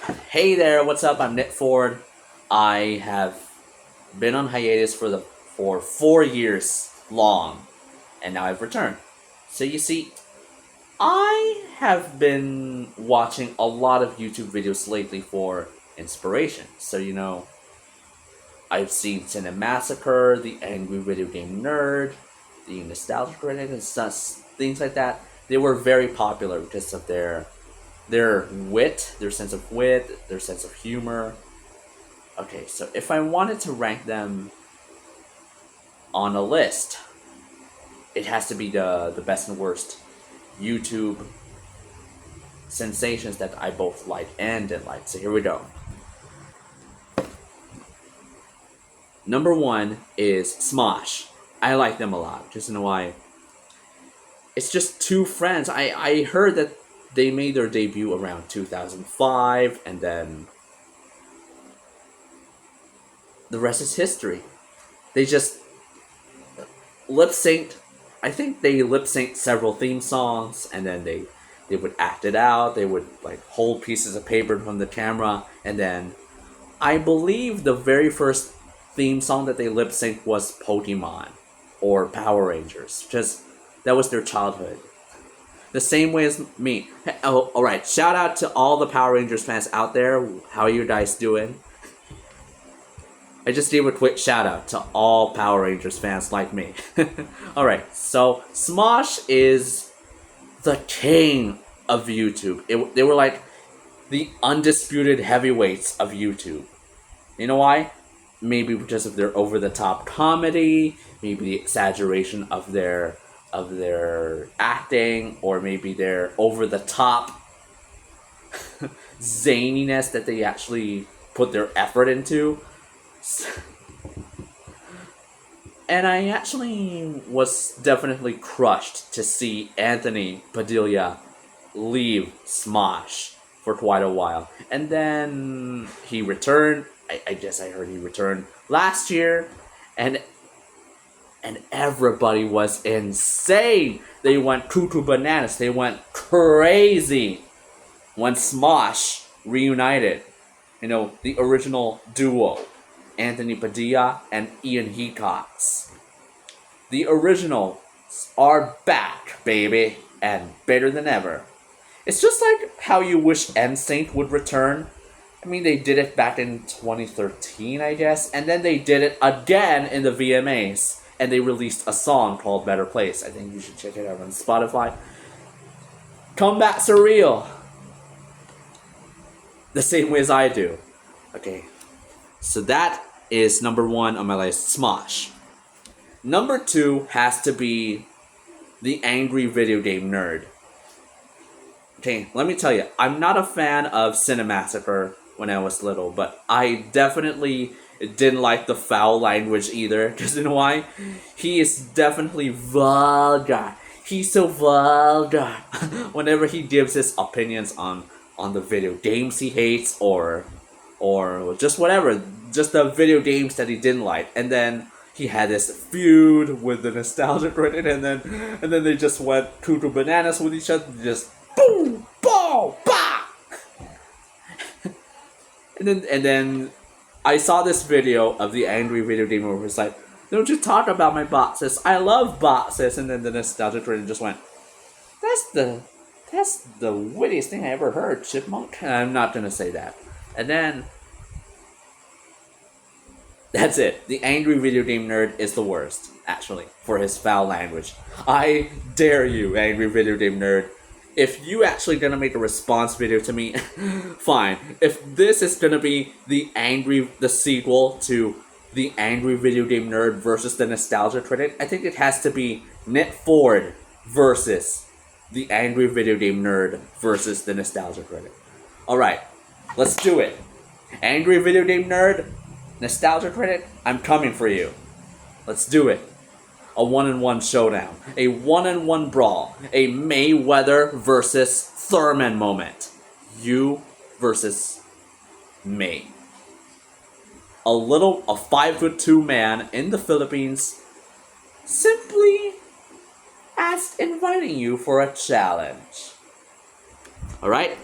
Hey there, what's up? I'm Nick Ford. I have been on hiatus for 4 years long, and now I've returned. So you see, I have been watching a lot of YouTube videos lately for inspiration. So I've seen Cinemassacre, the Angry Video Game Nerd, the Nostalgia Critic, and such things like that. They were very popular because of their wit, their sense of wit, their sense of humor. Okay, so if I wanted to rank them on a list, it has to be the best and worst YouTube sensations that I both like and didn't like. So here we go. Number one is Smosh. I like them a lot. Just know why. It's just two friends. I heard that they made their debut around 2005, and then the rest is history. They just lip synced. I think they lip synced several theme songs, and then they would act it out. They would like hold pieces of paper from the camera, and then I believe the very first theme song that they lip synced was Pokemon or Power Rangers. Just that was their childhood. The same way as me. Oh, all right. Shout out to all the Power Rangers fans out there. How are you guys doing? I just gave a quick shout out to all Power Rangers fans like me. Alright, so Smosh is the king of YouTube. They were like the undisputed heavyweights of YouTube. You know why? Maybe because of their over the top comedy, maybe the exaggeration of their acting, or maybe their over the top zaniness that they actually put their effort into. And I actually was definitely crushed to see Anthony Padilla leave Smosh for quite a while. And then he returned. I guess I heard he returned last year. And everybody was insane. They went cuckoo bananas. They went crazy when Smosh reunited. The original duo. Anthony Padilla and Ian Hecox. The originals are back, baby, and better than ever. It's just like how you wish NSYNC would return. I mean, they did it back in 2013, I guess, and then they did it again in the VMAs, and they released a song called Better Place. I think you should check it out on Spotify. Comebacks are real. The same way as I do. Okay, so that is number one on my list, Smosh. Number two has to be the Angry Video Game Nerd. Okay, let me tell you, I'm not a fan of Cinemassacre when I was little, but I definitely didn't like the foul language either. Because you know why? He is definitely vulgar. He's so vulgar. Whenever he gives his opinions on the video games he hates, or just whatever, just the video games that he didn't like, and then he had this feud with the Nostalgia Critic, and then they just went cuckoo bananas with each other, just boom, boom, bah! and then I saw this video of the angry video gamer who was like, "Don't you talk about my boxes? I love boxes." And then the Nostalgia Critic just went, "That's the wittiest thing I ever heard, Chipmunk." I'm not gonna say that. And then that's it. The Angry Video Game Nerd is the worst, actually, for his foul language. I dare you, Angry Video Game Nerd. If you actually gonna make a response video to me, fine. If this is gonna be the sequel to the Angry Video Game Nerd versus the Nostalgia Critic, I think it has to be Nick Ford versus the Angry Video Game Nerd versus the Nostalgia Critic. Alright, let's do it. Angry Video Game Nerd, Nostalgia Critic, I'm coming for you. Let's do it. A one-on-one showdown. A one-on-one brawl. A Mayweather versus Thurman moment. You versus me. A 5'2" man in the Philippines simply asked inviting you for a challenge. Alright?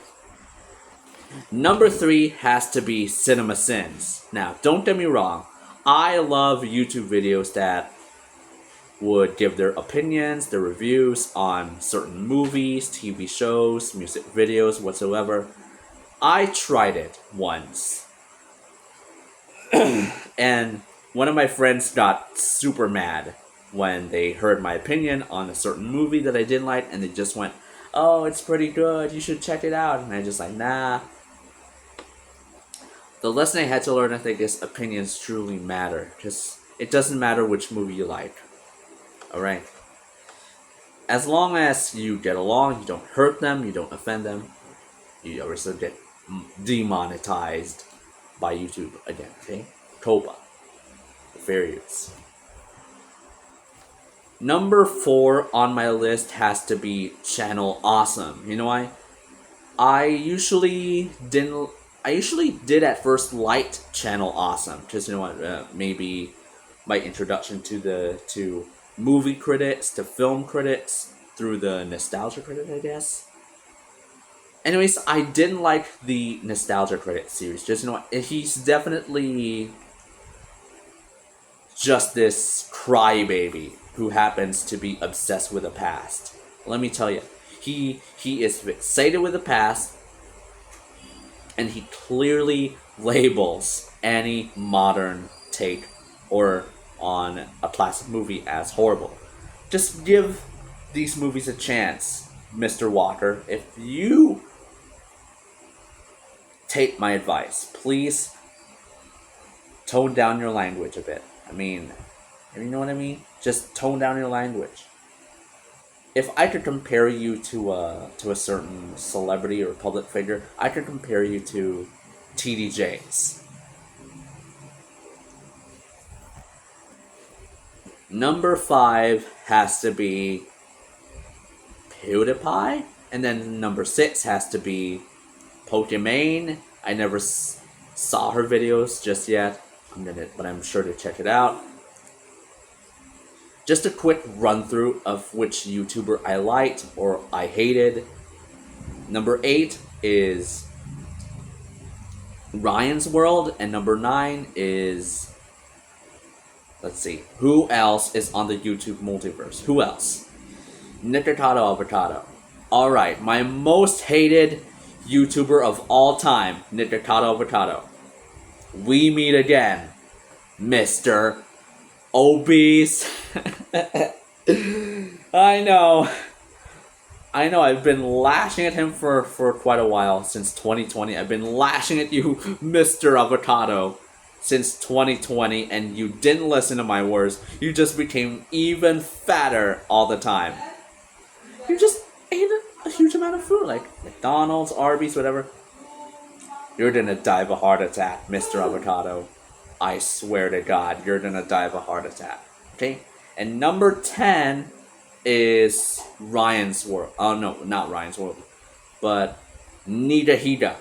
Number 3 has to be Cinema Sins. Now, don't get me wrong. I love YouTube videos that would give their opinions, their reviews on certain movies, TV shows, music videos, whatsoever. I tried it once. And one of my friends got super mad when they heard my opinion on a certain movie that I didn't like, and they just went, "Oh, it's pretty good, you should check it out." And I just like, nah. The lesson I had to learn, I think, is opinions truly matter. Because it doesn't matter which movie you like. Alright? As long as you get along, you don't hurt them, you don't offend them, you also get demonetized by YouTube again, okay? Toba. Fair use. Number 4 on my list has to be Channel Awesome. You know why? I usually did at first like Channel Awesome, because you know what, maybe my introduction to movie critics, to film critics, through the Nostalgia Critic, I guess. Anyways, I didn't like the Nostalgia Critic series. Just, you know what, he's definitely just this crybaby who happens to be obsessed with the past. Let me tell you, he is fixated with the past, and he clearly labels any modern take or on a classic movie as horrible. Just give these movies a chance, Mr. Walker. If you take my advice, please tone down your language a bit. I mean, you know what I mean? Just tone down your language. If I could compare you to a certain celebrity or public figure, I could compare you to TD Jakes. Number 5 has to be PewDiePie, and then number 6 has to be Pokimane. I never saw her videos just yet, but I'm sure to check it out. Just a quick run through of which YouTuber I liked or I hated. Number 8 is Ryan's World, and number 9 is, let's see, who else is on the YouTube multiverse? Who else? Nikocado Avocado. Alright, my most hated YouTuber of all time, Nikocado Avocado. We meet again, Mr. Obese. I know, I've been lashing at him for quite a while, since 2020. I've been lashing at you, Mr. Avocado, since 2020, and you didn't listen to my words. You just became even fatter all the time. You just ate a huge amount of food, like McDonald's, Arby's, whatever. You're gonna die of a heart attack, Mr. Avocado. I swear to God, you're gonna die of a heart attack. Okay? And number 10 is Ryan's World. Oh, no, not Ryan's World. But Nidahida.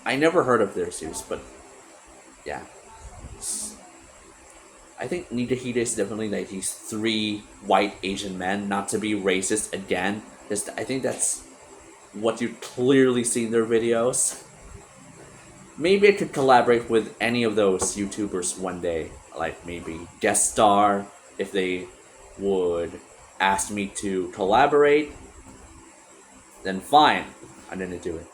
I never heard of their series, but yeah. I think Nidahida is definitely like these 3 white Asian men, not to be racist again. Just, I think that's what you clearly see in their videos. Maybe I could collaborate with any of those YouTubers one day. Like maybe guest star, if they would ask me to collaborate, then fine, I'm gonna do it.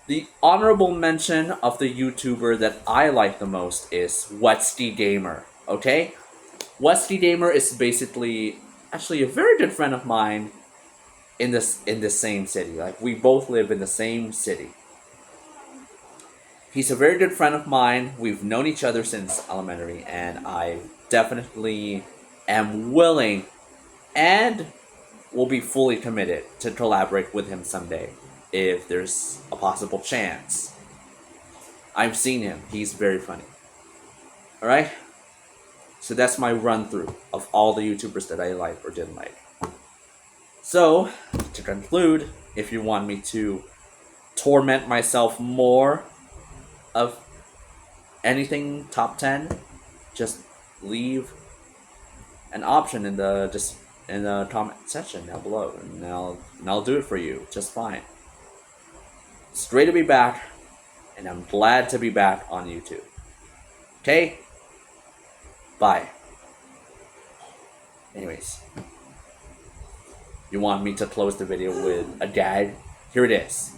The honorable mention of the YouTuber that I like the most is Wetsky Gamer, okay? Wetsky Gamer is basically actually a very good friend of mine in the same city. Like, we both live in the same city. He's a very good friend of mine. We've known each other since elementary, and I definitely am willing and will be fully committed to collaborate with him someday, if there's a possible chance. I've seen him. He's very funny. Alright? So that's my run through of all the YouTubers that I like or didn't like. So, to conclude, if you want me to torment myself more of anything top 10, just leave an option in the comment section down below, and I'll do it for you just fine. It's great to be back, and I'm glad to be back on YouTube. Okay? Bye. Anyways, you want me to close the video with a gag? Here it is.